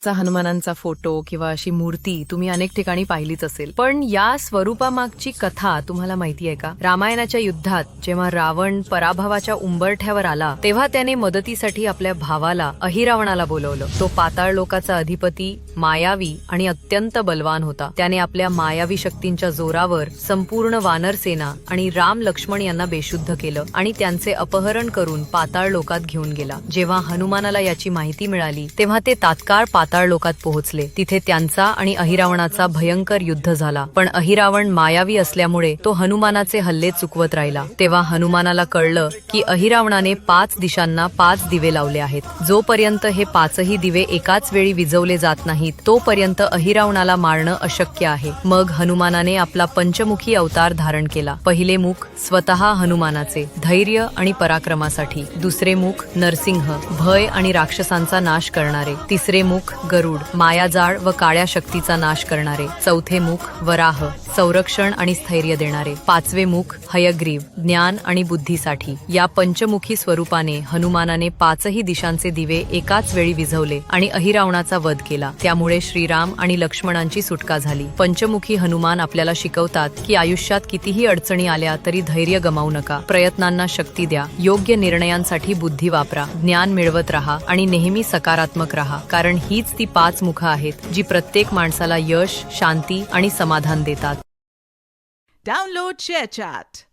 हनुमानांचा photo किंवा अशी मूर्ती तुम्ही अनेक ठिकाणी पाहिलीच असेल, पण या स्वरूपामागची कथा तुम्हाला माहिती आहे का? रामायणाच्या युद्धात जेव्हा रावण पराभवाच्या उंबरठ्यावर आला तेव्हा त्याने मदतीसाठी आपल्या भावाला अहिरावणाला बोलवलं. तो पाताळ लोकाचा अधिपती, मायावी आणि अत्यंत बलवान होता. त्याने आपल्या मायावी शक्तींच्या जोरावर संपूर्ण वानर सेना आणि राम लक्ष्मण यांना बेशुद्ध केलं आणि त्यांचे अपहरण करून पाताळ लोकात घेऊन गेला. जेव्हा हनुमानाला याची माहिती मिळाली तेव्हा ते तात्काळ पाताळ लोकात पोहोचले. तिथे त्यांचा आणि अहिरावणाचा भयंकर युद्ध झाला, पण अहिरावण मायावी असल्यामुळे तो हनुमानाचे हल्ले चुकवत राहिला. तेव्हा हनुमानाला कळलं की अहिरावणाने 5 दिशांना 5 दिवे लावले आहेत. जोपर्यंत हे 5ही दिवे एकाच वेळी विझवले जात नाहीत तोपर्यंत अहिरावणाला मारणं अशक्य आहे. मग हनुमानाने आपला पंचमुखी अवतार धारण केला. पहिले मुख स्वतः हनुमानाचे, धैर्य आणि पराक्रमासाठी. दुसरे मुख नरसिंह, भय आणि राक्षसांचा नाश करणारे. तिसरे मुख गरुड, मायाजाळ व काळ्या शक्तीचा नाश करणारे. चौथे मुख वराह, संरक्षण आणि स्थैर्य देणारे. 5वे मुख हयग्रीव, ज्ञान आणि बुद्धीसाठी. या पंचमुखी स्वरूपाने हनुमानाने 5ही दिशांचे दिवे एकाच वेळी विझवले आणि अहिरावणाचा वध केला. त्यामुळे श्रीराम आणि लक्ष्मणांची सुटका झाली. पंचमुखी हनुमान आपल्याला शिकवतात की आयुष्यात कितीही अडचणी आल्या तरी धैर्य गमावू नका. प्रयत्नांना शक्ती द्या, योग्य निर्णयांसाठी बुद्धी वापरा, ज्ञान मिळवत राहा आणि नेहमी सकारात्मक राहा, कारण हीच ती 5 मुखं आहेत जी प्रत्येक माणसाला यश, शांती आणि समाधान देतात. Download ShareChat.